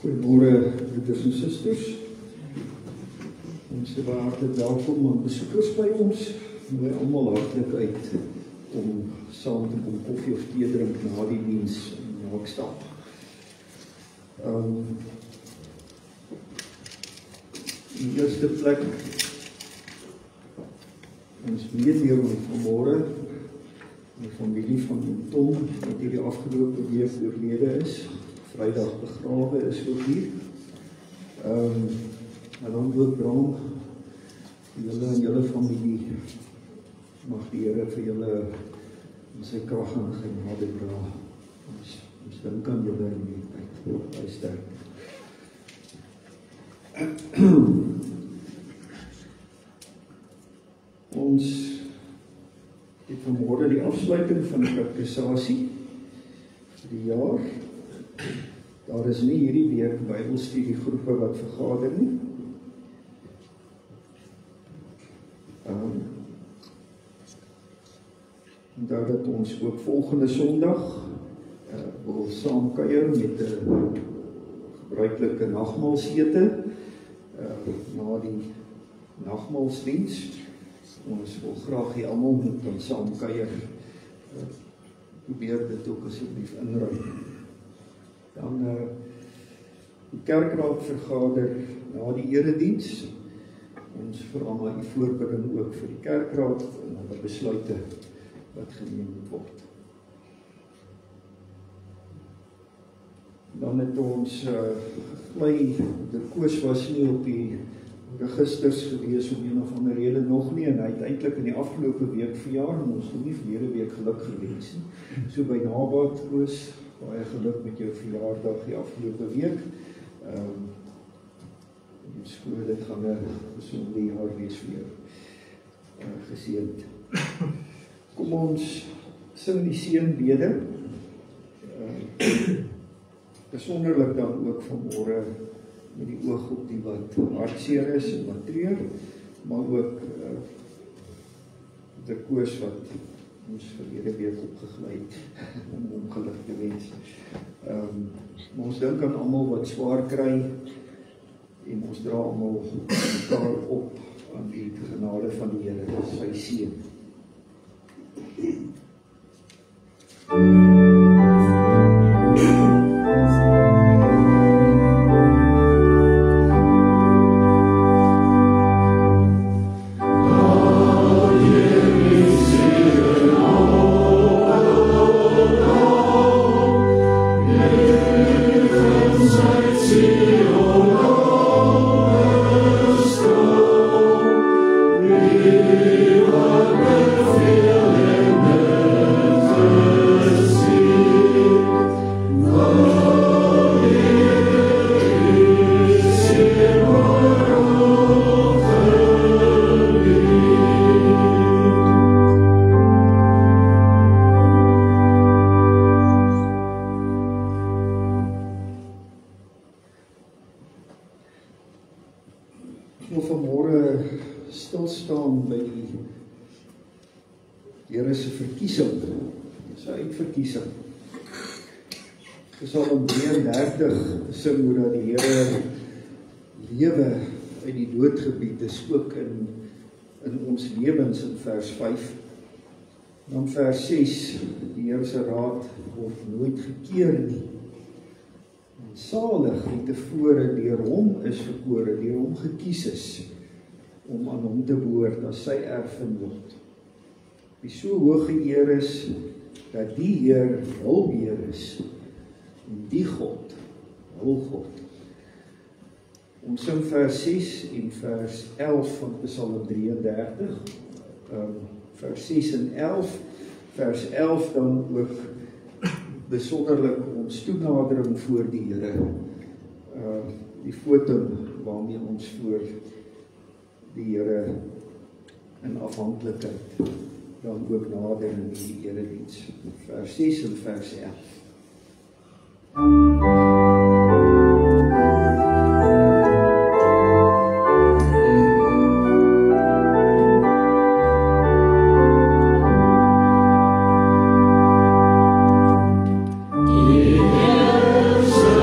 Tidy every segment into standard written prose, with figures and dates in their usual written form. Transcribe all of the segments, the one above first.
Goeiemôre broeders en susters. Ons is baie hartlik welkom aan besoekers by ons. Nooi almal hartlik uit om saam te kom koffie of tee drink na die diens in Hoekstad. In die eerste plek, ons mededeling vanmôre, die familie van Tom, wat hierdie afgelope week oorlede is. Vrydag begrawe is ook hier. En dan ook Bram, julle en julle familie, mag die Here vir julle in sy krag en genade dra. Ons dink aan julle in die tyd, baie sterk. Ons het vanmôre die afsluiting van die kateksasie vir die jaar. Daar is nie hierdie week Bybelstudiegroepe wat vergader nie. Dat ons ook volgende Sondag wil saamkuier met 'n gebruikelike nagmaalsete na die nagmaalsdiens. Ons wil graag hê almal moet dan saamkuier. Probeer dit ook asseblief inruim. Dan die kerkraad vergader na die erediens. Ons vra die voorbereiding ook vir die kerkraad en alle besluite wat geneem moet word. Dan het ons de Koos was nie op die registers gewees om een of ander rede nog nie, en hy het eintlik in die afgelope week verjaar, en ons het nie verlede week geluk gewens nie. So by nabaat, Koos, baie geluk met jou verjaardag die afgelope week. Ons glo dit gaan 'n gesonde jaar wees vir jou. Geseënd. Kom ons sing die seënbede. Besonderlik dan ook vanmôre met die oog op die wat hartseer is en wat treur, maar ook de Koos wat ons verlede week opgegly het om geluk te wens. Ons dink aan almal wat swaar kry en ons dra almal mekaar op aan die genade van die Here, sy seën. Psalm 33 sing hoe dat die Here lewe uit die doodgebied is ook in ons lewens in vers 5. Dan vers 6, die Here se raad word nooit gekeer nie. En salig wie tevore deur hom is verkore, deur hom gekies is om aan hom te behoort as sy erfenis. Wie so hoog geëer is dat die Heer hul Heer is. En die God, hul God. Ons sing vers 6 en vers 11 van Psalm 33, vers 6 en 11, vers 11 dan ook besonderlik ons toenadering voor die Here, die foto waarmee ons voor die Here in afhanklikheid dan ook nader in die erediens. Vers 6 en vers 11. Die Heer se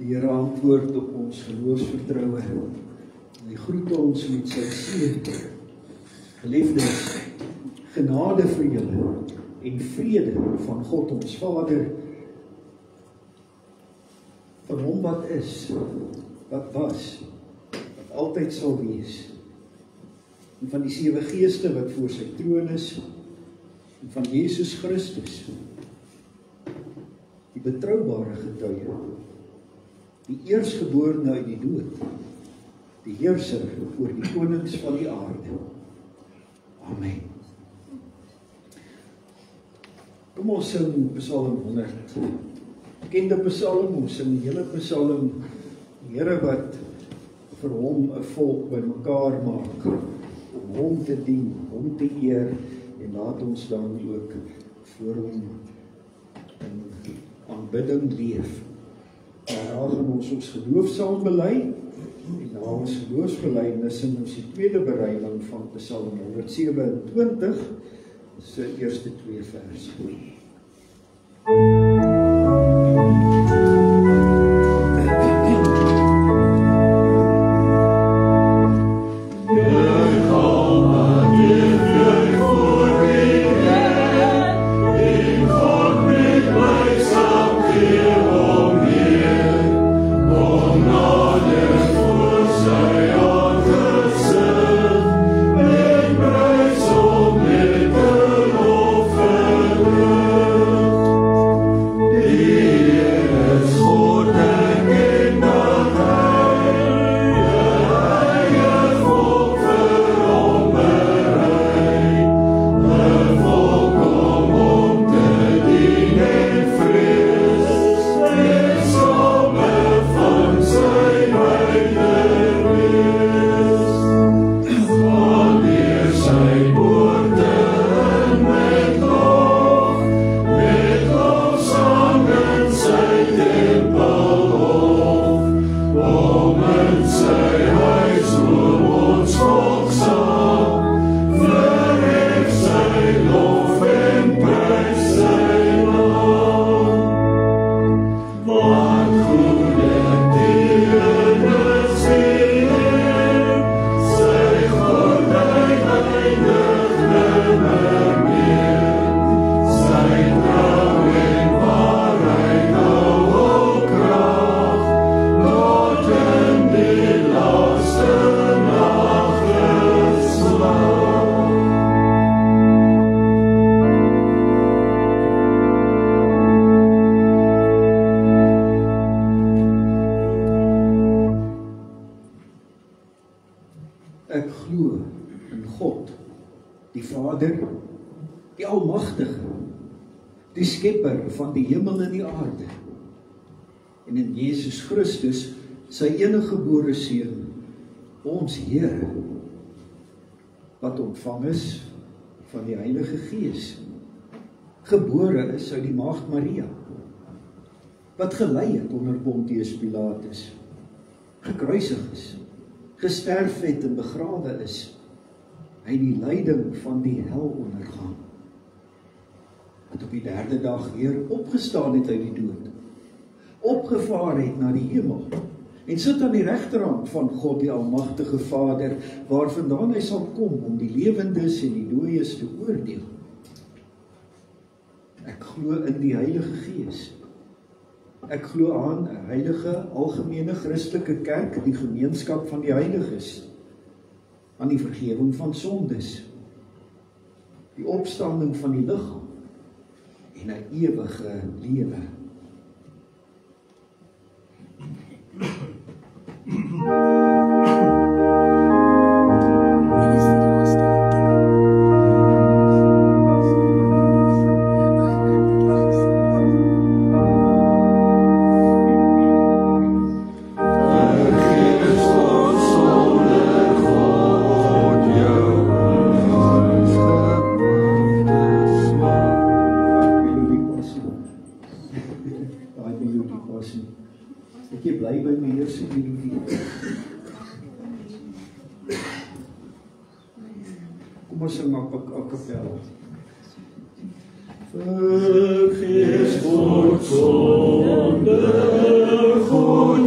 Die Here antwoord op ons geloofsvertroue. Hy groet ons met sy seën. Geliefdes, genade vir julle en vrede van God ons Vader, van hom wat is, wat was, wat altyd sal wees, en van die 7 geeste wat voor sy troon is, en van Jesus Christus, die betroubare getuie, die eerstgeborene uit die dood, die heerser oor die konings van die aarde. Amen. Kom ons sing Psalm 100. Bekende psalm, ons sing die hele psalm, die Here wat vir hom 'n volk bymekaar maak, om hom te dien, hom te eer, en laat ons dan ook voor hom in aanbidding leef. Daar gaan ons geloof saam bely, en na ons geloofsbelydenis sing ons die tweede bereiling van Psalm 127, se eerste 2 verse. Ek glo in God, die Vader, die Almagtige, die Skepper van die hemel en die aarde, en in Jesus Christus, sy eniggebore Seun, ons Here, wat ontvang is van die Heilige Gees, gebore is uit die Maagd Maria, wat gelei het onder Pontius Pilatus, gekruisig is, gesterf het en begrawe is, hy die lyding van die hel ondergaan, wat op die 3de dag weer opgestaan het uit die dood, opgevaar het na die hemel, en sit aan die regterhand van God die Almagtige Vader, waarvandaan hy sal kom om die lewendes en die dooies te oordeel. Ek glo in die Heilige Gees. Ek glo aan 'n heilige, algemene Christelike kerk, die gemeenskap van die heiliges, aan die vergifnis van sondes, die opstanding van die liggaam en 'n ewige lewe. Ek bly by my eerste melodie. Kom ons sing maar a cappella. Vergeet God sonde, God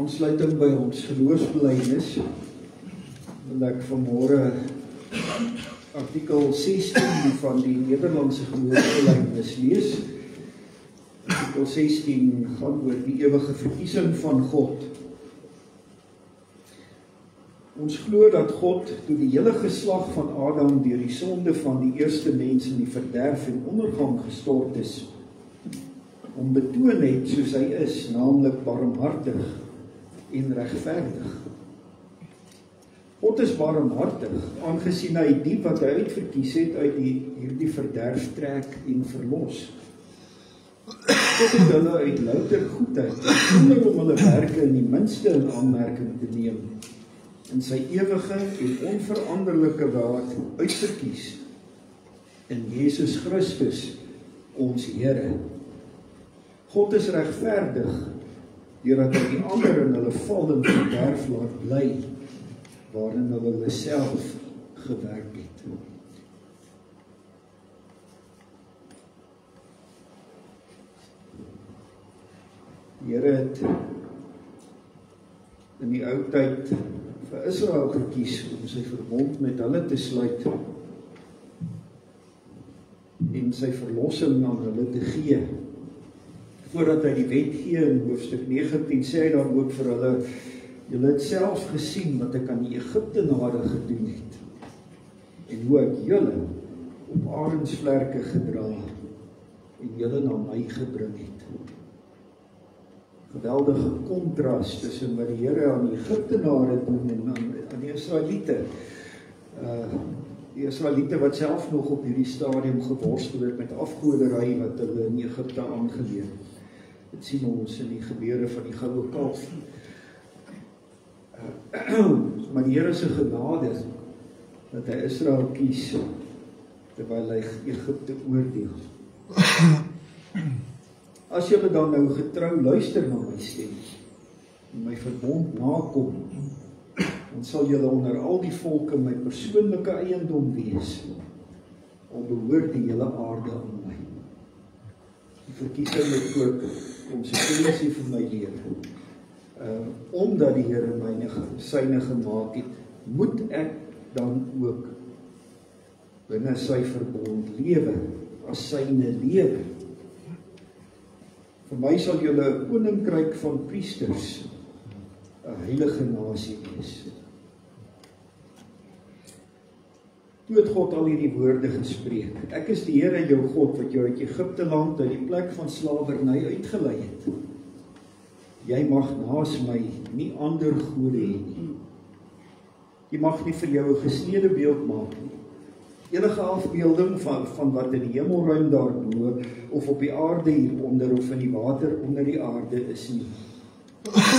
aansluiting by ons geloofsbelijdenis wil ek vanmôre artikel 16 van die Nederlandse geloofsbelijdenis lees. Artikel 16 gaan oor die ewige verkiesing van God. Ons glo dat God, toe die hele geslag van Adam deur die sonde van die eerste mens in die verderf en ondergang gestort is, om betoon het soos hy is, naamlik barmhartig en regverdig. God is barmhartig, aangesien hy die wat hy uitverkies het uit hierdie verderf trek en verlos. God het hulle uit louter goedheid, sonder om hulle werke in die minste in aanmerking te neem, in sy ewige en onveranderlike woord uitverkies in Jesus Christus, ons Here. God is regverdig, deurdat hy die ander in hulle val en verderf laat bly, waarin hulle self gewerk het. Die Here het in die ou tyd vir Israel gekies om sy verbond met hulle te sluit en sy verlossing aan hulle te gee. Voordat hy die wet gee in hoofstuk 19 sê hy dan ook vir hulle: julle het self gesien wat ek aan die Egiptenare gedoen het en hoe ek julle op arensvlerke gedra en julle na my gebring het. Geweldige kontras tussen wat die Here aan die Egiptenare doen en aan die Israeliete. Die Israeliete wat self nog op hierdie stadium geworstel het met afgoderry wat hulle in Egipte aangeleer. Dit sien ons in die gebeure van die goue kalf. Maar die Here se genade dat hy Israel kies terwyl hy Egipte oordeel. As julle dan nou getrou luister na my stem en my verbond nakom, dan sal julle onder al die volke my persoonlike eiendom wees, al behoort die hele aarde aan my. Die verkiesing het ook konsekwensie vir my lewe. Omdat die Here my syne gemaak het, moet ek dan ook binne sy verbond lewe, as syne lewe. Vir my sal julle 'n koninkryk van priesters, 'n heilige nasie wees. Toe het God al hierdie woorde gespreek: ek is die Here jou God wat jou uit Egipte land, uit die plek van slawerny uitgelei het. Jy mag naas my nie ander gode hê nie. Jy mag nie vir jou 'n gesnede beeld maak nie. Enige afbeelding van wat in die hemelruim daarbo, of op die aarde hieronder, of in die water onder die aarde is nie.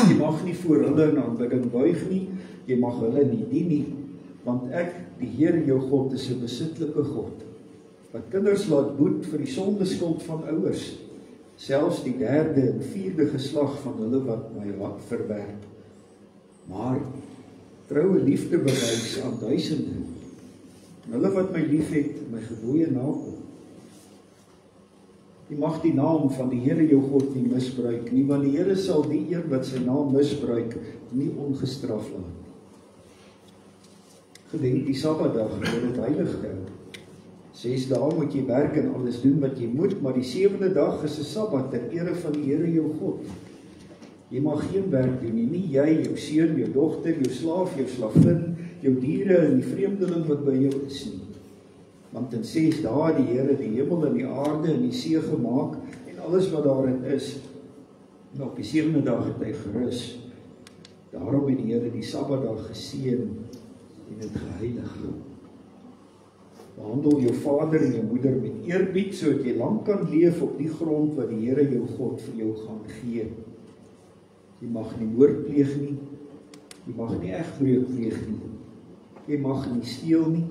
Jy mag nie voor hulle in aanbidding buig nie, jy mag hulle nie dien nie, want ek, die Here jou God, is 'n besitlike God, wat kinders laat boet vir die sondeskuld van ouers, selfs die 3de en 4de geslag van hulle wat my verwerp, maar troue liefde bewys aan duisende, en hulle wat my lief het, my gebooie nakom. Jy mag die naam van die Here jou God nie misbruik nie, want die Here sal die een wat sy naam misbruik nie ongestraf laat. Gedenk die Sabbatdag om dit heilig te hou. 6 dae moet jy werk en alles doen wat jy moet, maar die 7de dag is 'n Sabbat ter ere van die Here jou God. Jy mag geen werk doen nie, nie jy, jou seun, jou dogter, jou slaaf, jou slavin, jou diere en die vreemdeling wat by jou is nie. Want in 6 dae die Here die hemel en die aarde en die see gemaak en alles wat daarin is. En op die 7de dag het hy gerus. Daarom het die Here die Sabbatdag geseën en dit geheilig. Behandel jou vader en jou moeder met eerbied, sodat jy lank kan leef op die grond wat die Here jou God vir jou gaan gee. Jy mag nie moord pleeg nie, jy mag nie egbreuk pleeg nie, jy mag nie steel nie,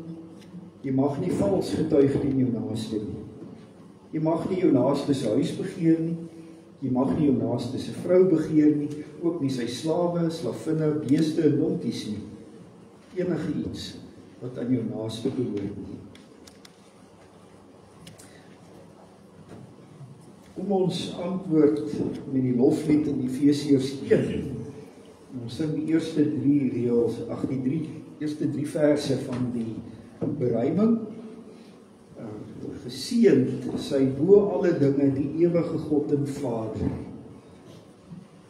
jy mag nie vals getuig teen jou naaste nie, jy mag nie jou naaste se huis begeer nie, jy mag nie jou naaste se vrou begeer nie, ook nie sy slawe, slavinne, beeste en donkies nie, enige iets wat aan jou naaste behoort nie. Kom ons antwoord met die loflied in Efesiërs 1 Ons sing die eerste drie reëls, eerste drie verse van die beruiming. Geseënd sy bo alle dinge die ewige God en Vader.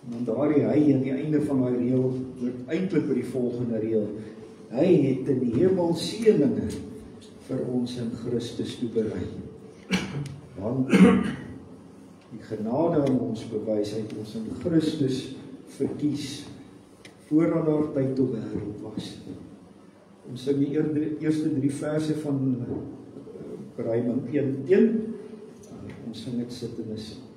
En dan daardie hy aan die einde van daai reël word eintlik by die volgende reël. Hy het in die hemel seëninge vir ons in Christus toeberei. Want die genade aan ons bewys, hy het ons in Christus verkies voordat daar tyd op wêreld was. Ons sing die eerste drie verse van beruiming 1:1. Ons sing dit sittende sang.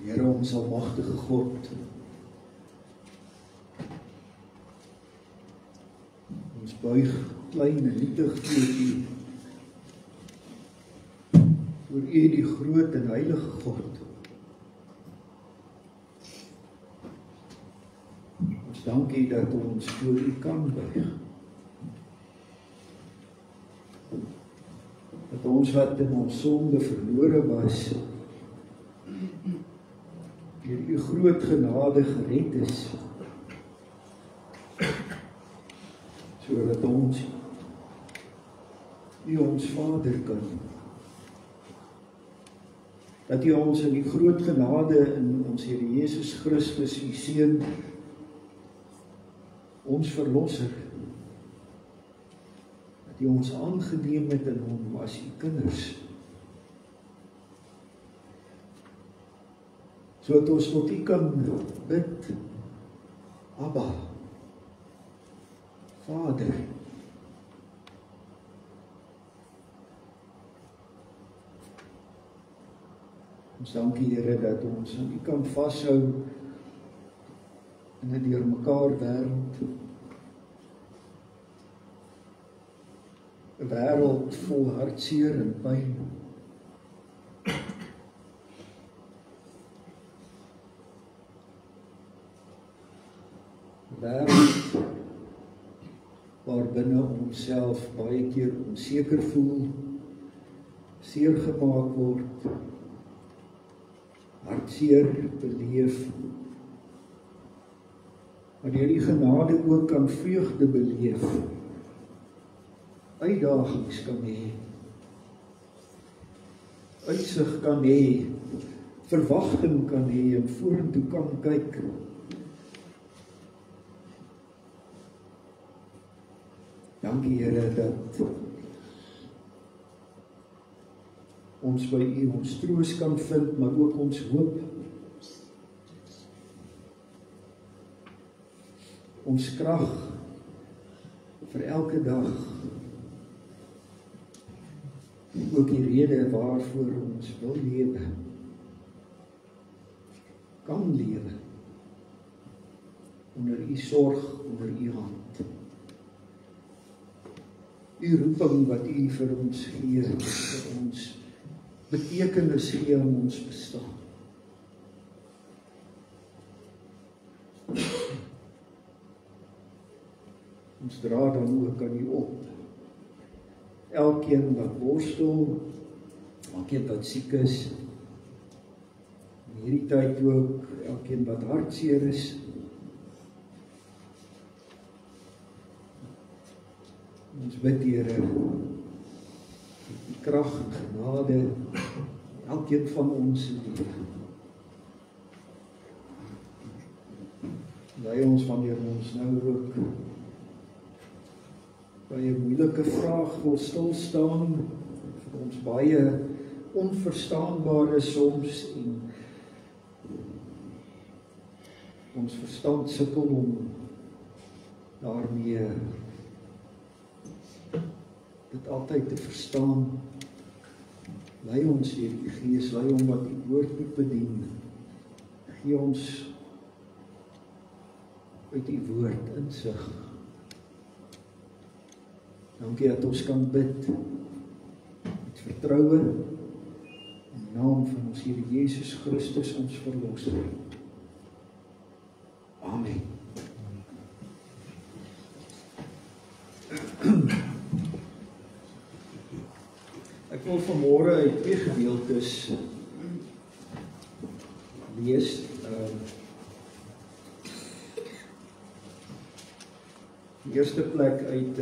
Here ons almagtige God, ons buig klein en nietig voor U, die groot en heilige God. Ons dank U dat ons voor U kan buig. Dat ons wat in ons sonde verlore was, deur U groot genade gered is, sodat ons U ons Vader kan. Dat U ons in die groot genade in ons Here Jesus Christus, U Seun, ons Verlosser, dat U ons aangeneem het in Hom as U kinders. Sodat ons tot U kan bid, Abba, Vader. Ons dankie Here dat ons aan U kan vashou in 'n deurmekaar wêreld. 'n Wêreld vol hartseer en pyn. 'n Wêreld waar binne onsself baie keer onseker voel, seer gemaak word, hartseer beleef, maar deur die genade ook kan vreugde beleef, uitdagings kan hê, uitsig kan hê, verwagting kan hê en vorentoe kan kyk. Dankie Here dat ons by U ons troos kan vind, maar ook ons hoop. Ons krag vir elke dag. Ook die rede waarvoor ons wil lewe. Kan lewe. Onder U sorg, onder U hand. U roeping wat U vir ons gee, vir ons betekenis gee aan ons bestaan. Ons dra dan ook aan U op. Elkeen wat worstel, elkeen wat siek is, in hierdie tyd ook, elkeen wat hartseer is, ons bid Here, die krag en genade, elkeen van ons in lewe. Lei ons wanneer ons nou ook by 'n moeilike vraag wil stil staan, vir ons baie onverstaanbare soms en ons verstand sukkel om daarmee dit altyd te verstaan. Lei ons deur die Gees, lei ons wat U woord moet bedien. Gee ons uit U woord insig. Dankie dat ons kan bid met vertroue in die naam van ons Here Jesus Christus, ons Verlosser. Amen. Ek wil vanmôre uit 2 gedeeltes lees. Die eerste plek uit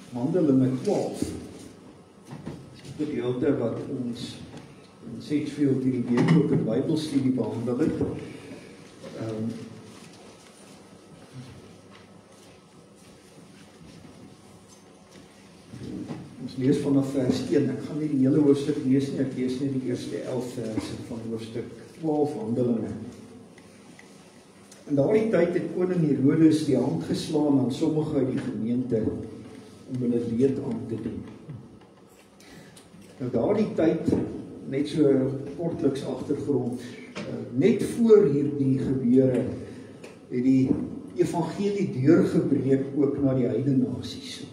Handelinge 12. Die gedeelte wat ons in Sedgefield hierdie week ook in Bybelstudie behandel het. Ons lees vanaf vers 1. Ek gaan nie die hele hoofstuk lees nie, ek lees net die eerste 11 verse van hoofstuk 12 Handelinge. In daardie tyd het koning Herodes die hand geslaan aan sommige uit die gemeente om hulle leed aan te doen. Nou daardie tyd, net so kortliks agtergrond, net voor hierdie gebeure het die evangelie deurgebreek ook na die heidene nasies.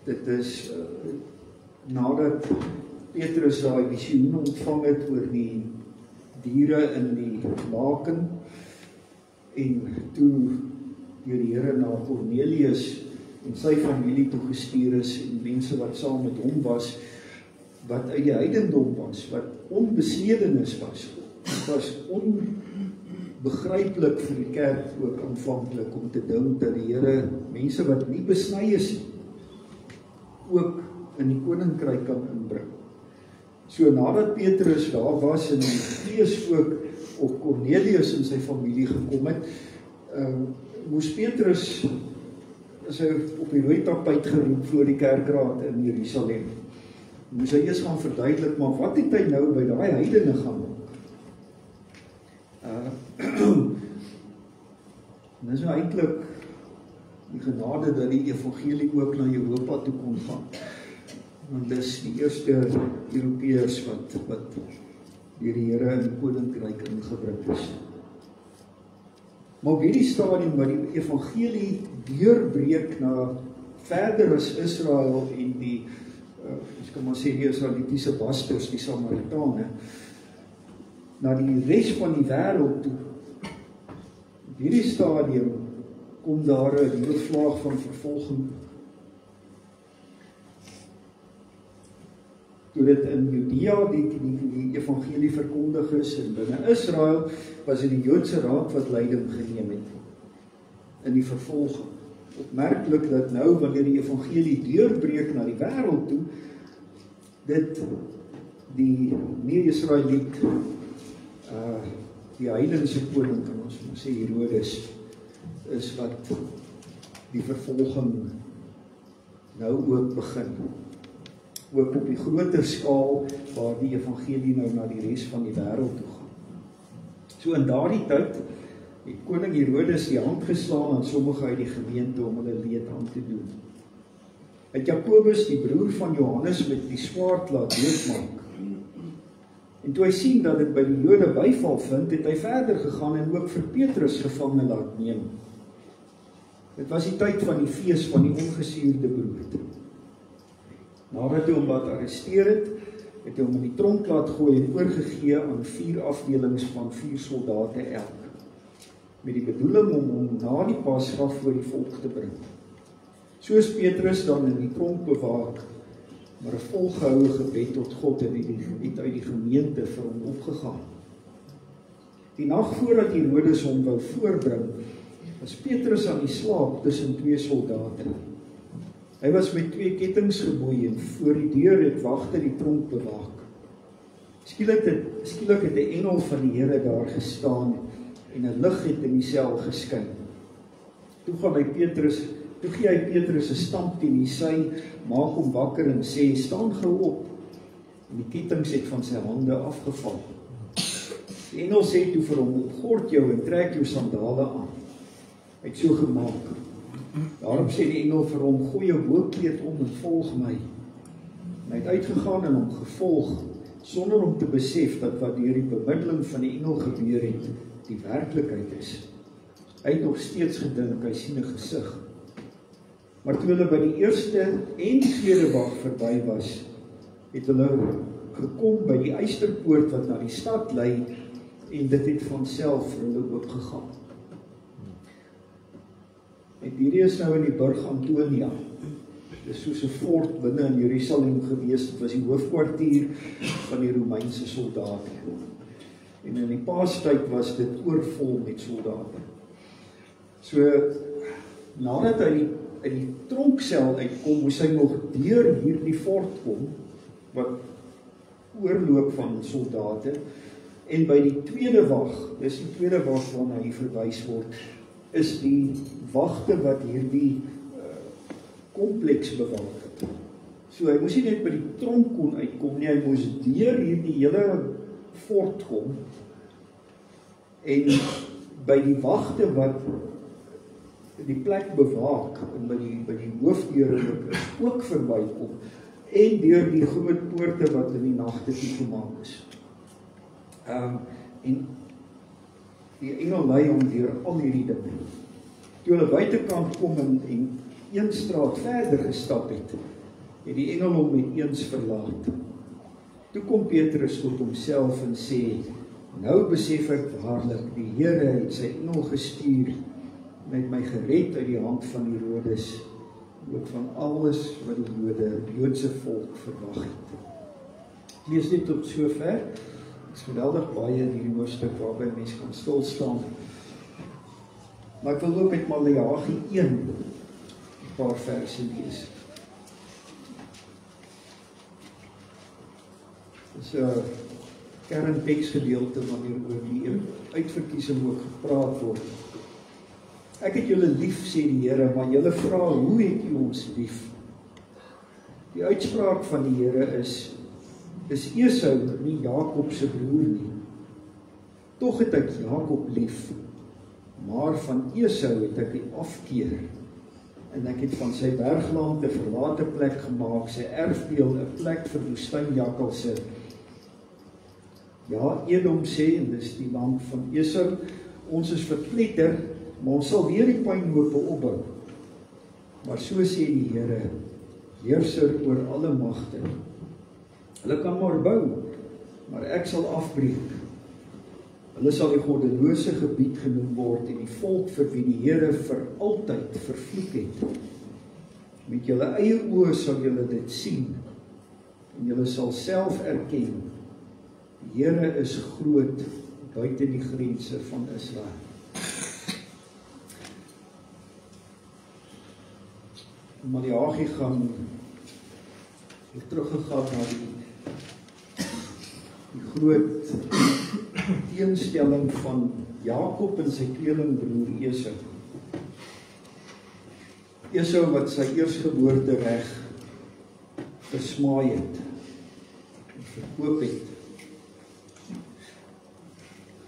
Dit is nadat Petrus daai visioen ontvang het oor die diere in die laken en toe deur die Here na Cornelius en sy familie toe gestuur is en mense wat saam met hom was, wat uit die heidendom was, wat onbesnedenis was. Dit was onbegryplik vir die kerk ook aanvanklik om te dink dat die Here mense wat nie besny is ook in die koninkryk kan inbring. So nadat Petrus daar was en die Gees ook op Cornelius en sy familie gekom het, moes Petrus sy op die rooi tapuit geroep voor die kerkraad in Jerusalem. Moes hy eers gaan verduidelik, maar wat het hy nou by daai heidene gaan doen? Dis nou eintlik die genade dat die evangelie ook na Europa toe kon gaan. Want dis die eerste Europeërs wat deur die Here in die koninkryk ingebring is. Maar op hierdie stadium wat die evangelie deurbreek na verder as Israel en die ons kan maar sê die Israelitiese basters, die Samaritane, na die res van die wêreld toe. Op hierdie stadium kom daar 'n nuwe vlaag van vervolging. Toe dit in Judea die evangelie verkondig is en binne Israel was dit die Joodse raad wat leiding geneem het in die vervolging. Opmerklik dat nou wanneer die evangelie deurbreek na die wêreld toe, dit die nie-Israeliet die heidense koning, kan ons sê Herodes, is wat die vervolging nou ook begin. Ook op die groter skaal waar die evangelie nou na die res van die wêreld toe gaan. So in daardie tyd het koning Herodes die hand geslaan aan sommige uit die gemeente om hulle leed aan te doen. Het Jakobus, die broer van Johannes, met die swaard laat doodmaak. En toe hy sien dat dit by die Jode byval vind, het hy verder gegaan en ook vir Petrus gevange laat neem. Dit was die tyd van die fees van die ongesuurde brood. Nadat hy hom laat arresteer het, het hy hom in die tronk laat gooi en oorgegee aan 4 afdelings van 4 soldate elk, met die bedoeling om hom na die Pasga voor die volk te bring. Soos Petrus dan in die tronk bewaak, maar 'n volgehoue gebed tot God het uit die gemeente vir hom opgegaan. Die nag voordat Herodes hom wou voorbring, was Petrus aan die slaap tussen 2 soldate. Hy was met 2 kettinge geboei en voor die deur het wagte die tronk bewaak. Skielik het 'n engel van die Here daar gestaan en 'n lig het in die sel geskyn. Toe gee hy Petrus 'n stamp teen die sy, maak hom wakker en sê, staan gou op. En die kettinge het van sy hande afgeval. Die engel sê toe vir hom, gord jou en trek jou sandale aan. Hy het so gemaak. Daarom sê die engel vir hom, gooi jou boekleed om en volg my. En hy het uitgegaan en hom gevolg, sonder om te besef dat wat deur die bemiddeling van die engel gebeur het, die werklikheid is. Hy het nog steeds gedink, hy sien 'n gesig. Maar toe hulle by die eerste en tweede wag verby was, het hulle gekom by die eysterpoort wat na die stad lei, en dit het van self vir hulle oopgegaan. En hierdie is nou in die burg Antonia. Dit is soos 'n fort binne in Jerusalem gewees. Dit was die hoofkwartier van die Romeinse soldate. En in die Paastyd was dit oorvol met soldate. So, nadat hy uit die tronksel uitkom, moes hy nog deur hierdie fort kom, wat oorloop van soldate, en by die tweede wag, dis die tweede wag waarna hy verwys word, is die wagte wat hierdie kompleks bewaak het. So hy moes nie net by die tronk kon uitkom nie, hy moes deur hierdie hele fort kom, en by die wagte wat die plek bewaak, en by die hoofdeure ook verbykom, en deur die groot poorte wat in die nagte toegemaak is. En die engel lei hom deur al hierdie dinge. Toe hulle buitekant kom en een straat verder gestap het die engel hom met eens verlaat. Toe kom Petrus tot homself en sê, nou besef ek waarlik, die Here het sy engel gestuur en het my gered uit die hand van Herodes, ook van alles wat die Joodse volk verwag het. Lees dit tot sover. Dit is geweldig baie in hierdie hoofstuk waarby mens kan stilstaan. Maar ek wil ook met Maleagi 1 'n paar verse lees. Dit is 'n kernteksgedeelte wanneer oor die uitverkiesing ook gepraat word. Ek het julle lief, sê die Here, maar julle vra, hoe het u ons lief? Die uitspraak van die Here is Esau nie Jakob se broer nie. Tog het ek Jakob lief, maar van Esau het ek die afkeer. en ek het van sy bergland 'n verlate plek gemaak, sy erfdeel 'n plek vir woestynjakkalse. Ja, Edom sê, en dis die land van Esau, ons is verpletter, maar ons sal weer die pynhope opbou. Maar so sê die Here, heerser oor alle magte. Hulle kan maar bou, maar ek sal afbreek. Hulle sal die goddelose gebied genoem word en die volk vir wie die Here vir altyd vervloek het. Met julle eie oë sal julle dit sien en julle sal self erken, die Here is groot buite die grense van Israel. Maleagi gaan teruggegaan na die groot teenstelling van Jakob en sy tweelingbroer Esau. Esau wat sy eerstgeboortereg versmaai het en verkoop het.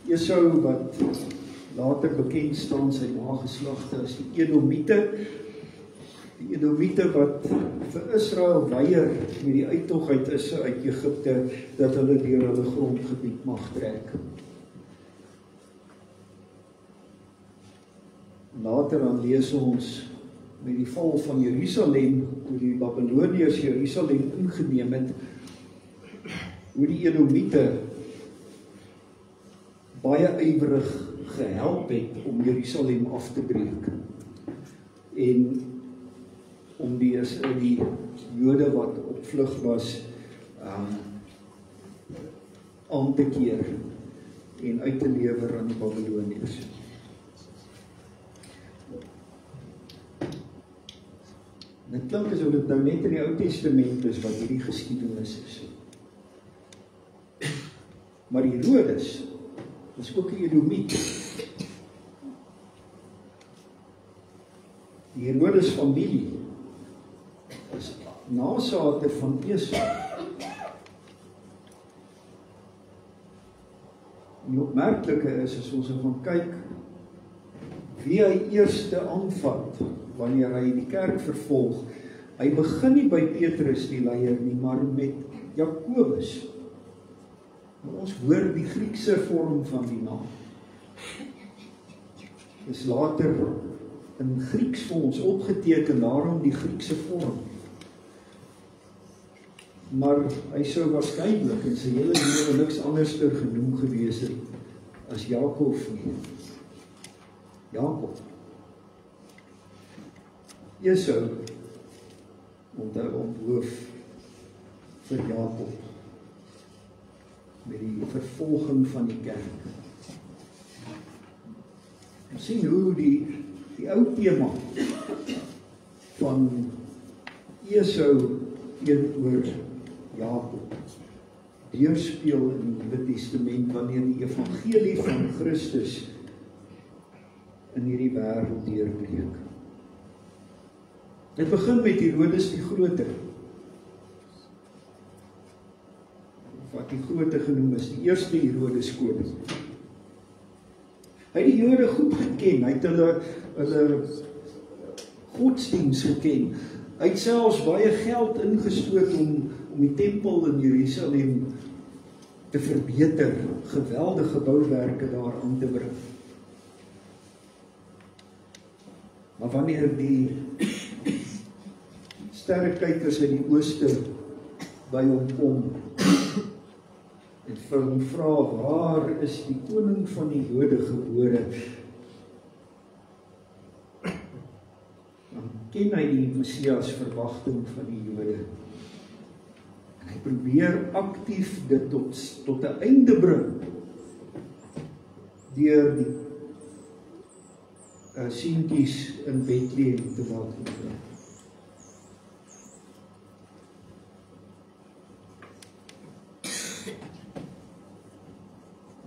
Esau wat later bekend staan sy nageslagte as die Edomiete. Die Edomiete wat vir Israel weier met die uittog uit Egipte dat hulle deur hulle grondgebied mag trek. Later dan lees ons met die val van Jerusalem, toe die Babyloniërs Jerusalem ingeneem het, hoe die Edomiete baie ywerig gehelp het om Jerusalem af te breek. En om die Jode wat op vlug was aan te keer en uit te lewer aan die Babyloniërs. Dit klink asof dit nou net in die Ou Testament is wat hierdie geskiedenis is. Maar Herodes is ook 'n Edomiet. Die Herodes familie is nasate van Esau. En die opmerkelike is, as ons gaan kyk wie hy eerste aanvat wanneer hy die kerk vervolg, hy begin nie by Petrus die leier nie, maar met Jakobus. Maar ons hoor die Griekse vorm van die naam. Is later in Grieks vir ons opgeteken, daarom die Griekse vorm. Maar hy sou waarskynlik in sy hele lewe niks anderster genoem gewees het as Jakob nie. Jakob. Esau onthou onthoof vir Jakob met die vervolging van die kerk. Ons sien hoe die ou tema van Esau teenoor Jakob deurspeel in die Nuwe Testament wanneer die evangelie van Christus in hierdie wêreld deurbreek. Dit begin met Herodes die Grote, wat die Grote genoem is, die eerste Herodes koning. Hy het die Jode goed geken, hy het hulle godsdiens geken. Hy het selfs baie geld ingestoot om die tempel in Jerusalem te verbeter, geweldige bouwerke daar aan te bring. Maar wanneer die sterrekykers uit die ooste by hom kom en vir hom vra, waar is die koning van die Jode gebore? Dan ken hy die Messias verwagting van die Jode. En hy probeer aktief dit tot 'n einde bring deur die seentjies in Bethlehem te laat gebeur.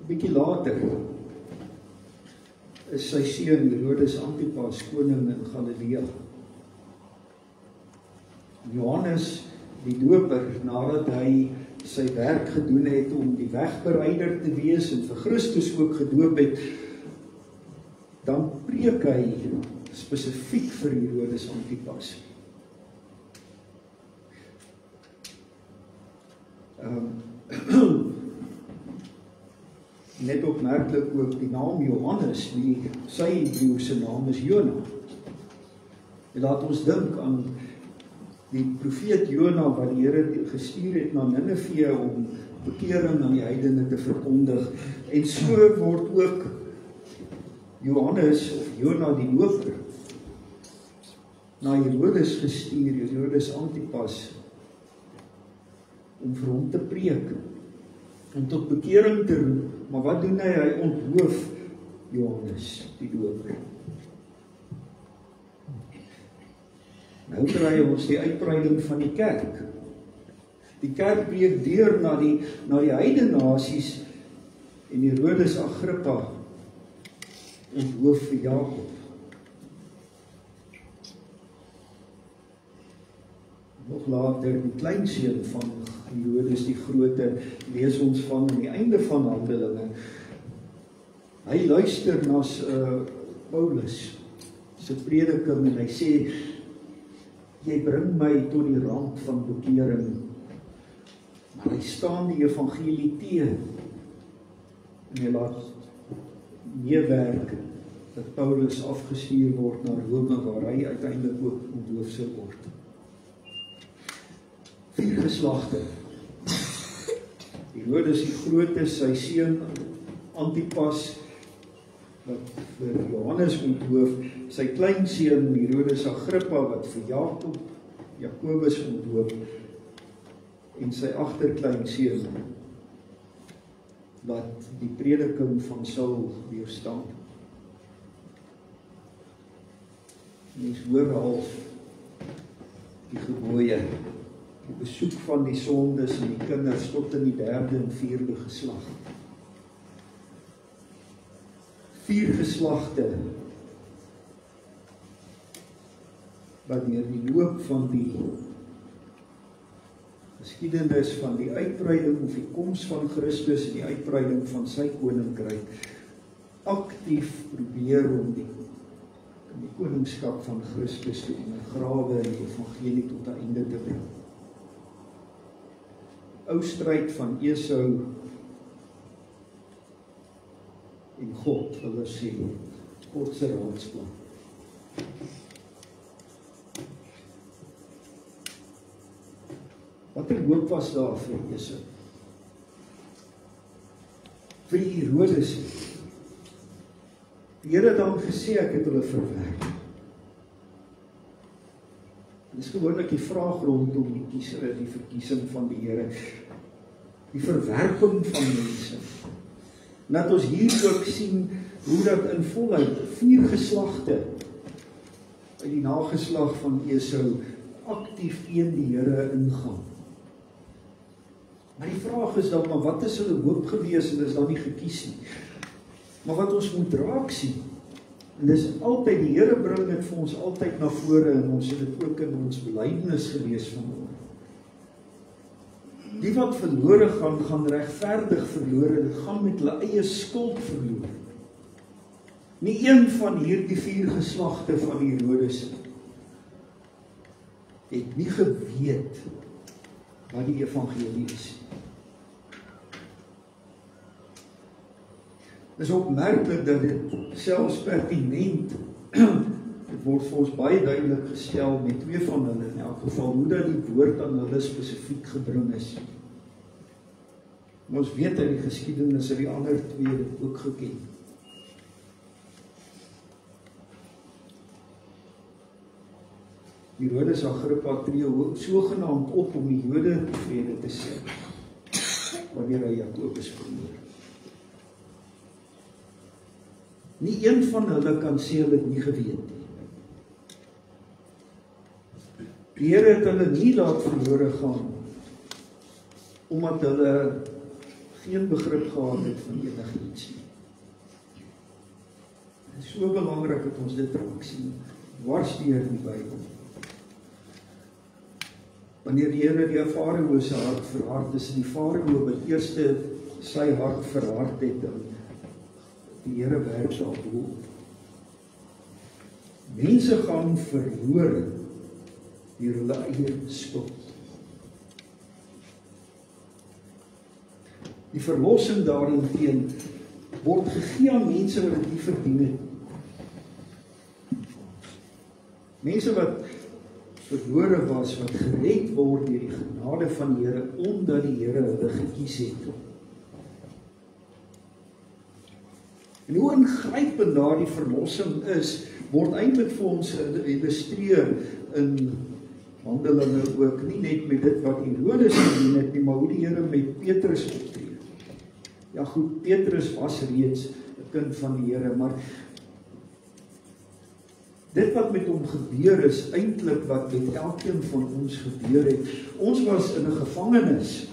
'n bietjie later is sy seun Herodes Antipas koning in Galilea. Johannes die Doper, nadat hy sy werk gedoen het om die wegbereider te wees en vir Christus ook gedoop het, dan preek hy spesifiek vir Herodes Antipas. Net opmerklik ook die naam Johannes, sy Hebreëse naam is Jona. En laat ons dink aan die profeet Jona wat die Here gestuur het na Nineve om bekering aan die heidene te verkondig. En so word ook Johannes of Jona die doper na Herodes gestuur, Herodes Antipas, om vir hom te preek, om tot bekering te roep. Maar wat doen hy? Hy onthoof Johannes die doper. Nou kry ons die uitbreiding van die kerk. Die kerk breek deur na die heidene nasies en Herodes Agrippa onthoof vir Jakob. Nog later die kleinseun van Herodes die Grote, lees ons van aan die einde van Handelinge. Hy luister na Paulus se prediking en hy sê, jy bring my tot die rand van bekering. Maar hy staan die evangelie teen en hy laat meewerk dat Paulus afgestuur word na Rome, waar hy uiteindelik ook onthoof sou word. 4 geslagte. Herodes die Grote, sy seun Antipas, wat vir Johannes onthoof, sy kleinseun Herodes Agrippa, wat vir Jakobus onthoof, en sy agterkleinseun, wat die prediking van Saul weerstaan. Mens hoor al die gebooie, die besoek van die sondes en die kinders tot in die 3de en 4de geslag. 4 geslagte wat deur die loop van die geskiedenis van die uitbreiding of die koms van Christus en die uitbreiding van sy koninkryk aktief probeer om die koningskap van Christus te ondergrawe en die evangelie tot 'n einde te bring. Ou stryd van Esau en God, wil sê, God se raadsplan. Watter hoop was daar vir Esau? Vir die Herodes. Die Here het dan gesê, ek het hulle verwerp. Dit is gewoonlik die vraag rondom die verkiesing van die Here. Die verwerping van mense. Dat ons hier ook sien hoe dat in volheid 4 geslagte uit die nageslag van Esau aktief teen die Here ingaan. Maar die vraag is dan, maar wat is hulle hoop gewees en is dan nie gekies nie? Maar wat ons moet raak sien, en dis altyd, die Here bring dit vir ons altyd na vore, en ons het dit ook in ons belydenis gelees vanmôre. Die wat verlore gaan regverdig verlore, dit gaan met hulle eie skuld verlore. Nie een van hierdie 4 geslagte van die Herodes het nie geweet wat die evangelie is. Dit is opmerklik dat dit selfs pertinent, dit word vir ons baie duidelik gestel met 2 van hulle in elk geval, hoe dat die woord aan hulle spesifiek gebring is. Maar ons weet uit die geskiedenis dat die ander 2 dit ook geken. Herodes Agrippa tree sogenaamd op om die Jode tevrede te stel, wanneer hy Jakobus vermoor. Nie een van hulle kan sê hulle het nie geweet nie. Die Here het hulle nie laat verlore gaan, omdat hulle geen begrip gehad het van enigiets nie. Dit is so belangrik dat ons dit raak sien, dwars deur die Bybel. Wanneer die Here die Farao se hart verhard is, en die Farao wat eers sy hart verhard het, die Here werk daarop. Mense gaan verlore deur hulle eie skuld. Die verlossing daarteen word gegee aan mense wat dit nie verdien het. Mense wat verlore was, wat gered word deur die genade van die Here, omdat die Here hulle gekies het. En hoe ingrypend daardie verlossing is, word eintlik vir ons geïllustreer in Handelinge ook, nie net met dit wat Herodes gedoen het nie, maar hoe die Here met Petrus optree. Ja goed, Petrus was reeds 'n kind van die Here, maar dit wat met hom gebeur is eintlik wat met elkeen van ons gebeur het. Ons was in 'n gevangenis.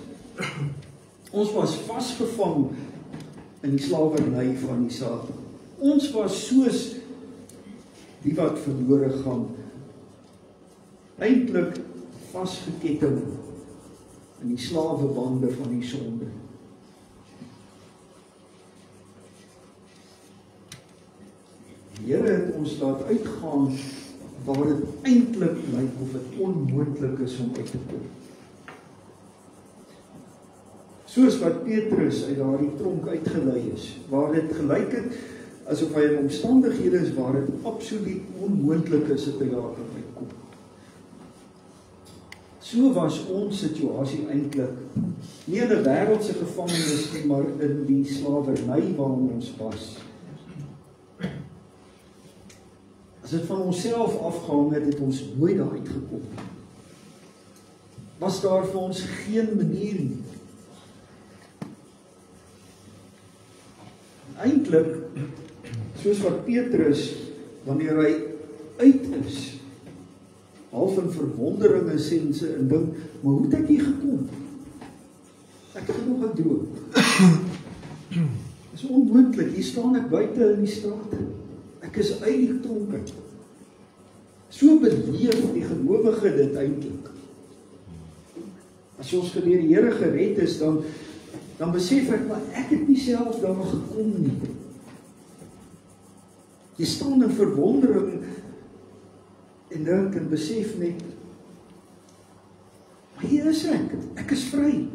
Ons was vasgevang in die slawerny van die Satan. Ons was soos die wat verlore gaan, eintlik vasgeketting in die slawebande van die sonde. Die Here het ons laat uitgaan waar dit eintlik lyk of dit onmoontlik is om uit te kom. Soos wat Petrus uit daardie tronk uitgelei is, waar dit gelyk het asof hy in omstandighede is waar dit absoluut onmoontlik is dat hy daar kan uitkom. So was ons situasie eintlik nie in 'n wêreldse gevangenis nie, maar in die slawerny waarin ons was. As dit van onsself afgehang het, het ons nooit daar uitgekom. Was daar vir ons geen manier nie. Eintlik, soos wat Petrus, wanneer hy uit is, half in verwondering is en sy in ding, maar hoe het ek hier gekom? Ek het nog 'n droom. Dit is onmoontlik, hier staan ek buite in die strate. Ek is uit die tronk uit. So beleef die gelowige dit eintlik. As ons deur die Here gered is, dan besef ek, maar ek het nie self daar gekom nie. Jy staan in verwondering en dink en besef net, maar hier is ek is vry.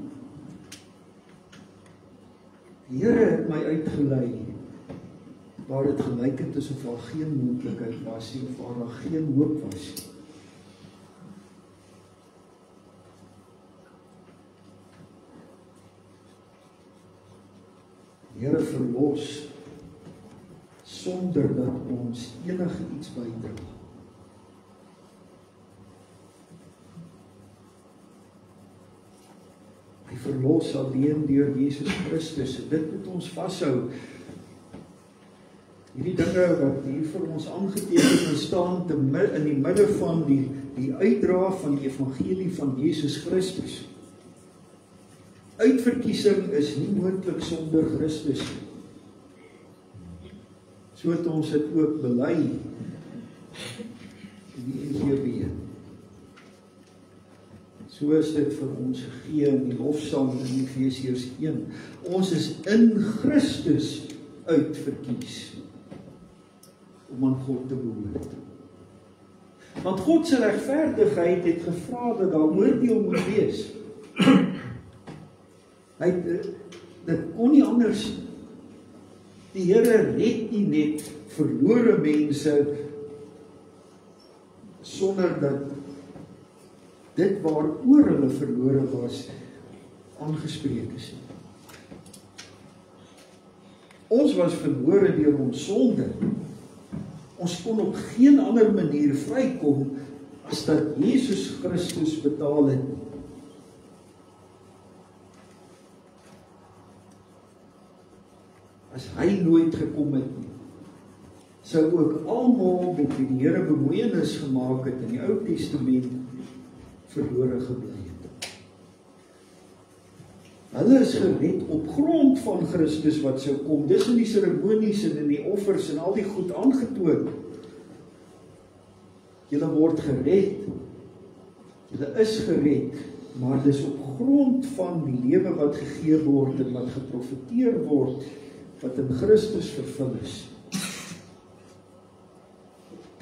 Die Here het my uitgelei, waar dit gelyk het asof daar geen moontlikheid was nie, of waar daar geen hoop was nie. Die Here verlos sonder dat ons enige iets bydra. Hy verlos alleen deur Jesus Christus. Dit moet ons vashou. Hierdie dinge wat hier vir ons aangeteken staan in die midde van die uitdra van die evangelie van Jesus Christus. Uitverkiesing is nie moontlik sonder Christus. So het ons dit ook bely in die NGB. So is dit vir ons gegee in die lofsang in Efesiërs 1. Ons is in Christus uitverkies om aan God te behoort. Want God se regverdigheid het gevra dat daar oordeel moet wees. Dit kon nie anders. Die Here red nie net verlore mense sonder dat dit waaroor hulle verlore was aangespreek is. Ons was verlore deur ons sonde. Ons kon op geen ander manier vrykom as dat Jesus Christus betaal het. As hy nooit gekom het nie, sou ook almal met wie die Here bemoeienis gemaak het in die Ou Testament verlore gebly het. Hulle is gered op grond van Christus wat sou kom. Dis in die seremonies en in die offers en al die goed aangetoon. Julle word gered. Julle is gered, maar dis op grond van die lewe wat gegee word en wat geprofeteer word, wat in Christus vervul is.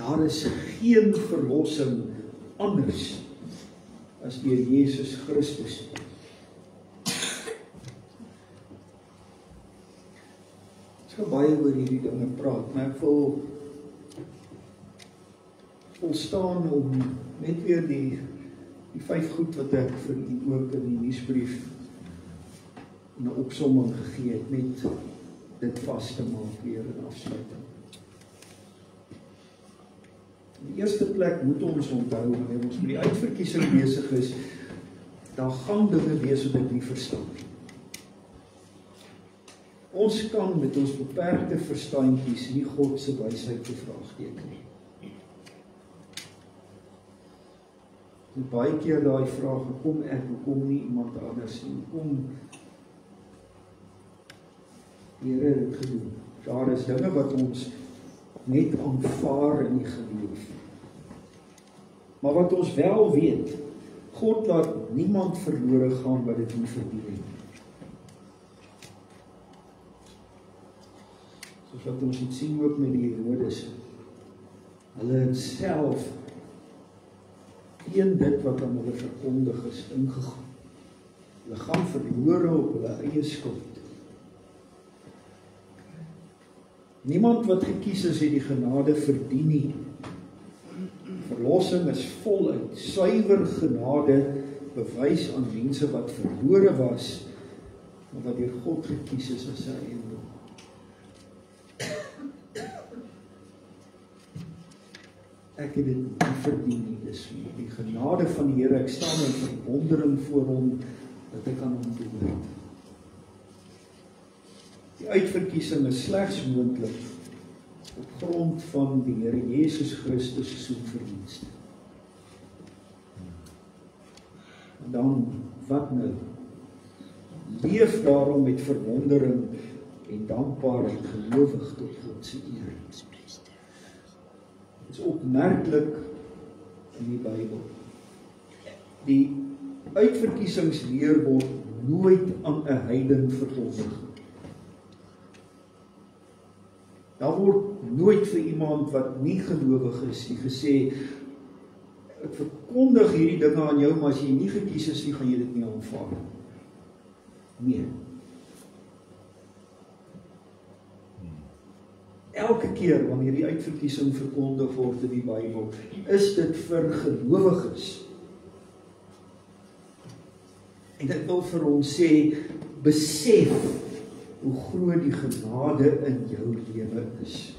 Daar is geen verlossing anders as deur Jesus Christus. Ons gaan baie oor hierdie dinge praat, maar ek wil volstaan om net weer die 5 goed wat ek vir u ook in die nuusbrief 'n opsomming gegee het, net dit vas te maak weer in afsluiting. In die eerste plek moet ons onthou, wanneer ons met die uitverkiesing besig is, daar gaan dinge wees wat ek nie verstaan. Ons kan met ons beperkte verstandjies nie God se wysheid bevraagteken nie. En baie keer daai vraag, hoekom ek, hoekom nie iemand anders nie, hoekom die Here het dit gedoen. Daar is dinge wat ons net aanvaar in die geloof. Maar wat ons wel weet, God laat niemand verlore gaan wat dit nie verdien het. Soos wat ons het sien ook met die Herodes. Hulle het self teen dit wat aan hulle verkondig is ingegaan. Hulle gaan verlore op hulle eie skuld. Niemand wat gekies is, het die genade verdien nie. Verlossing is voluit suiwer genade, bewys aan mense wat verlore was, maar wat deur God gekies is as sy eiendom. Ek het dit nie verdien nie, dis die genade van die Here. Ek staan in verwondering voor hom dat ek aan hom behoort. Die uitverkiesing is slegs moontlik op grond van die Here Jesus Christus se soevereinste. En dan, wat nou? Leef daarom met verwondering en dankbaarheid gelowig tot God se eer. Dit is opmerklik in die Bybel. Die uitverkiesingsleer word nooit aan 'n heiden verkondig. Daar word nooit vir iemand wat nie gelowig is nie gesê, ek verkondig hierdie dinge aan jou, maar as jy nie gekies is nie, gaan jy dit nie aanvaar nie. Nee. Elke keer wanneer die uitverkiesing verkondig word in die Bybel, is dit vir gelowiges. En dit wil vir ons sê, besef hoe groot die genade in jou lewe is.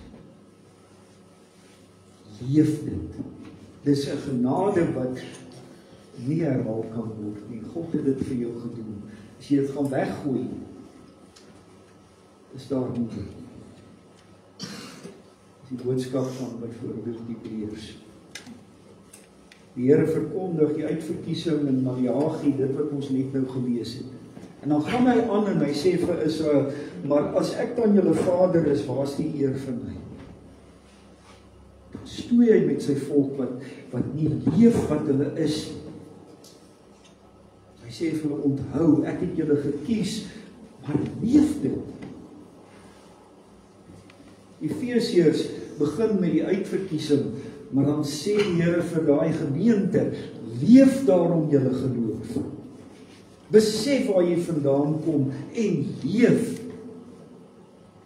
Leef dit. Dis 'n genade wat nie herhaal kan word nie. God het dit vir jou gedoen. As jy dit gaan weggooi, is daar nie. Die boodskap van byvoorbeeld die Hebreërs. Die Here verkondig die uitverkiesing in Maleagi, dit wat ons net nou gelees het. En dan gaan hy aan en hy sê vir Israel, maar as ek dan julle vader is, waar is die eer vir my? Dan stoei hy met sy volk wat nie leef wat hulle is. Hy sê vir hulle, onthou, ek het julle gekies, maar leef dit. Efesiërs begin met die uitverkiesing, maar dan sê die Here vir daai gemeente, leef daarom julle geloof. Besef waar jy vandaan kom en leef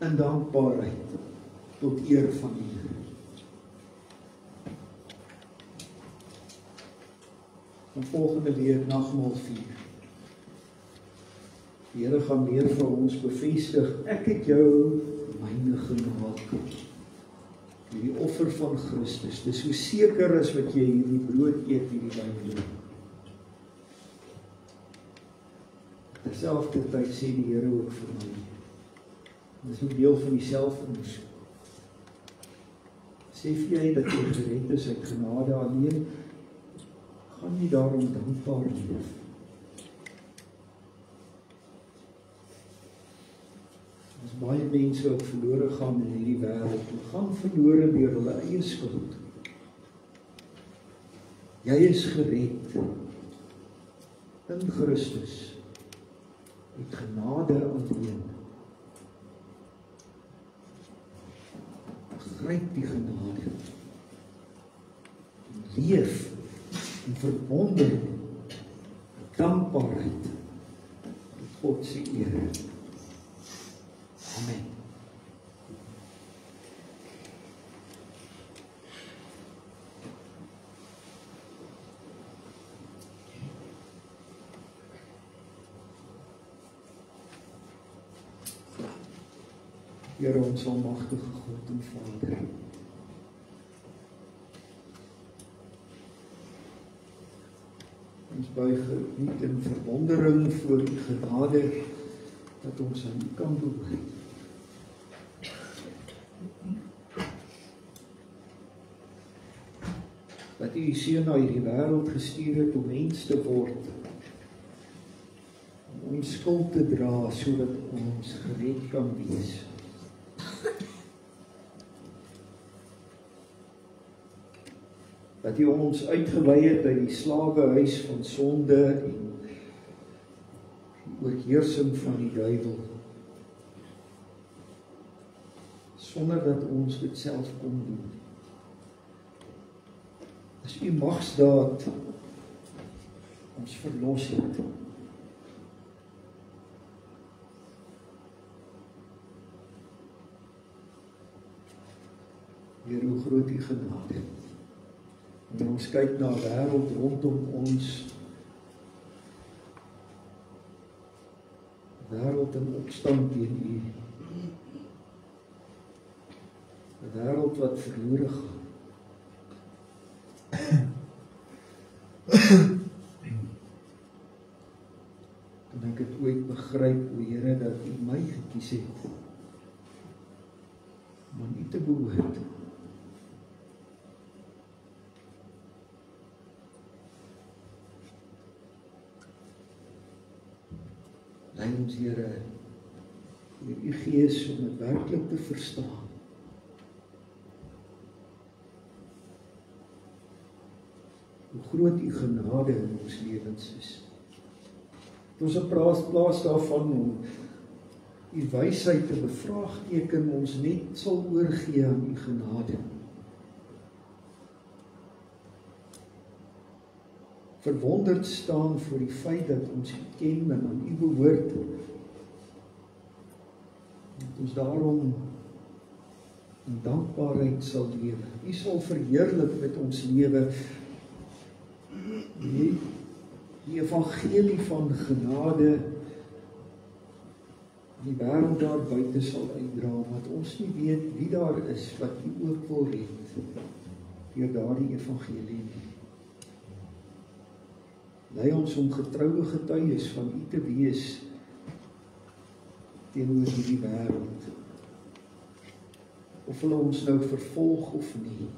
in dankbaarheid tot eer van die Here. En volgende week nagmaal 4. Die Here gaan weer vir ons bevestig, ek het jou myne gemaak. Die offer van Christus. Dis so seker as wat jy hierdie brood eet, hierdie wyn drink. Terselfdertyd sê die Here ook vir my, dis 'n deel van dieselfde ondersoek. Sê jy dat jy gered is uit genade alleen, gaan jy daarom dankbaar leef. As baie mense wat verlore gaan in hierdie wêreld, gaan verlore deur hulle eie skuld. Jy is gered in Christus. Met genade alleen. Gryp die genade. leef in verwondering, dankbaarheid tot God se eer. Amen. Here ons almagtige God en Vader, ons buig niet in verwondering voor U genade dat ons aan U kan behoort. Dat U Seun na hierdie wêreld gestuur het om mens te word, om ons skuld te dra sodat ons gered kan wees. Dat U ons uitgewy het by die slawehuis van sonde en die oorheersing van die duiwel, sonder dat ons dit self kon doen. As U magsdaad ons verlos het. Heer, hoe groot U genade. En ons kyk na 'n wêreld rondom ons, 'n wêreld in opstand teen U, 'n wêreld wat verlore gaan. En ek het ooit begryp, o Here, dat U my gekies het om aan U te behoort. Lei ons, Here, deur U Gees om dit werklik te verstaan. Hoe groot U genade in ons lewens is. Ons in plaas daarvan om U wysheid te bevraagteken, ons net sal oorgee aan U genade. Verwonderd staan voor die feit dat ons U ken en aan U behoort. Dat ons daarom in dankbaarheid sal lewe. U sal verheerlik met ons lewe. Die evangelie van genade die wêreld daar buite sal uitdra, wat ons nie weet wie daar is wat U ook wil red deur daardie evangelie nie. Lei ons om getroue getuies van U te wees teenoor hierdie wêreld, of hulle ons nou vervolg of nie.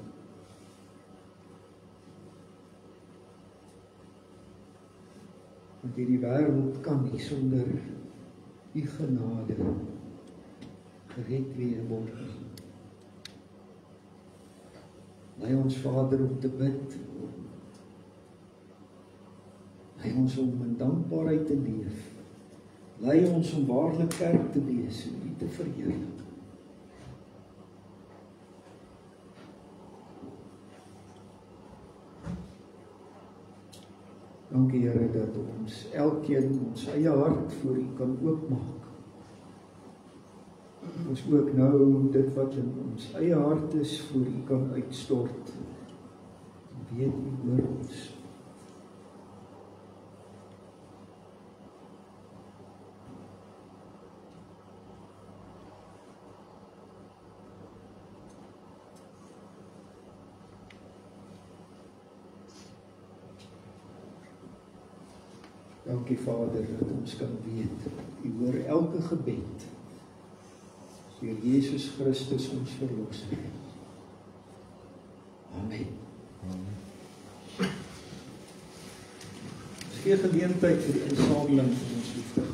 Want hierdie wêreld kan nie sonder U genade gered weer word nie. Lei ons, Vader, om te bid. Lei ons om in dankbaarheid te leef. Lei ons om waarlik kerk te wees en U te verheerlik. Dankie, Here, dat ons elkeen ons eie hart voor U kan oopmaak. Ons ook nou dit wat in ons eie hart is voor U kan uitstort. Weet U hoor ons. Dankie, Vader, dat ons kan weet, U hoor elke gebed, deur Jesus Christus ons verlosser. Amen. Ons gee geleentheid vir die insameling van ons liefde.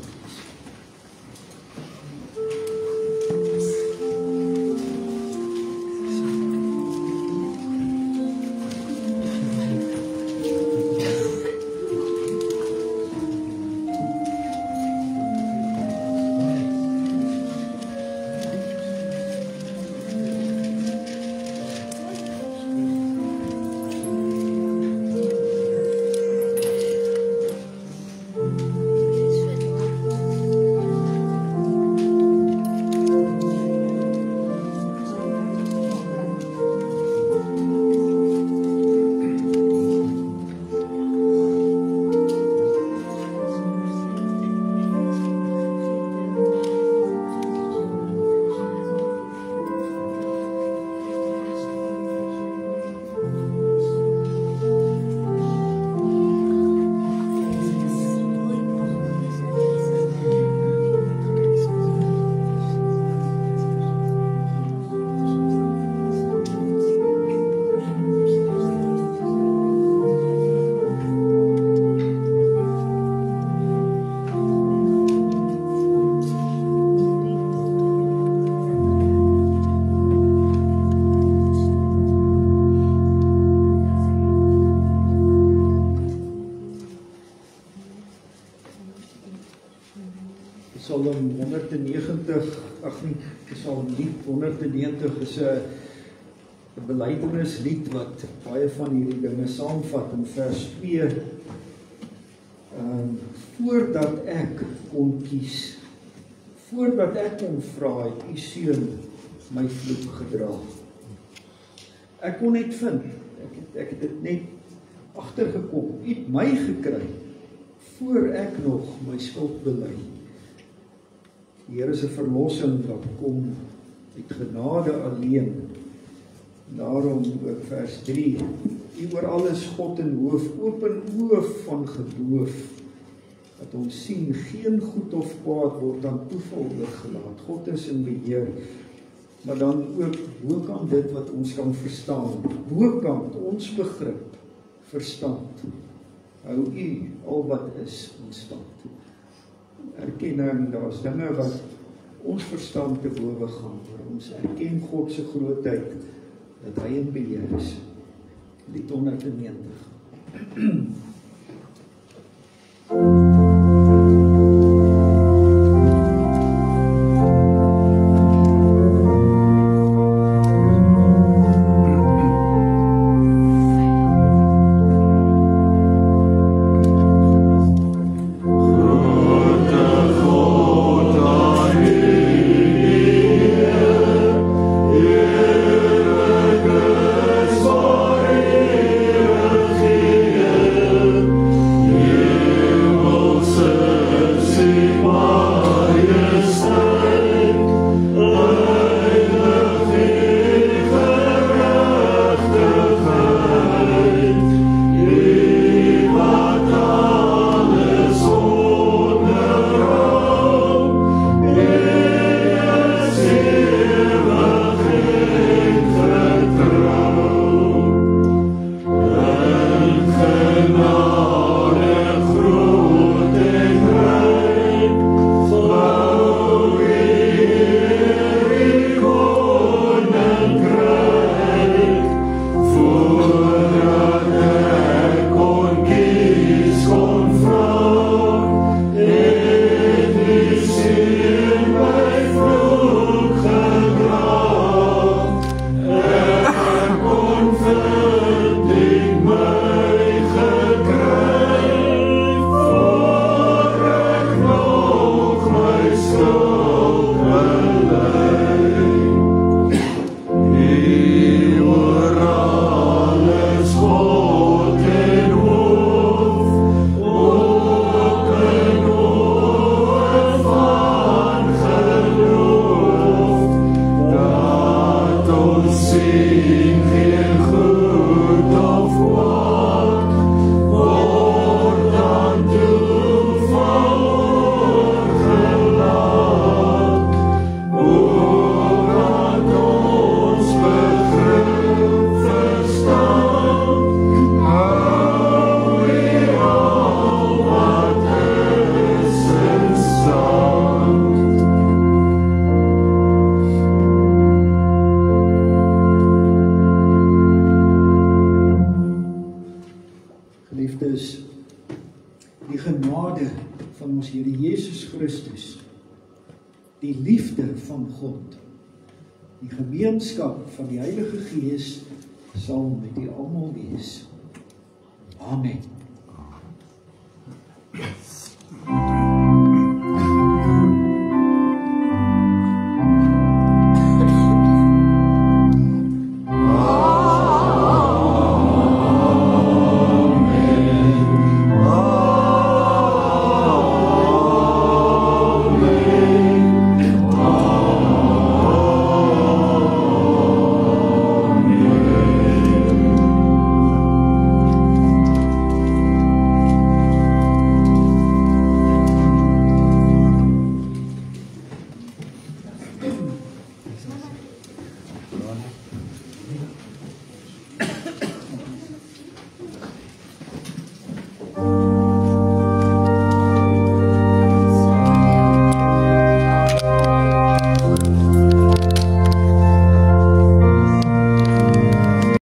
Psalm 190, Psalm 190 is 'n belydenislied wat baie van hierdie dinge saamvat in vers 2. Voordat ek kon kies, voordat ek kon vra, het u seun my vloek gedra. Ek kon net vind, ek het dit net agtergekom, u het my gekry, voor ek nog my skuld bely. Die Here se verlossing wat kom uit genade alleen. Daarom ook vers 3, u oor alles God en hoof, open oë van geloof, dat ons sien, geen goed of kwaad word aan toeval oorgelaat. God is in beheer, maar dan ook bokant dit wat ons kan verstaan, bokant ons begrip, verstand, hou u al wat is in stand. Erkenning, daar's dinge wat ons verstand te bowe gaan, maar ons erken God se grootheid, dat hy in beheer is. Lied 190. Geliefdes, die genade van ons Here Jesus Christus, die liefde van God, die gemeenskap van die Heilige Gees sal met u almal wees. Amen.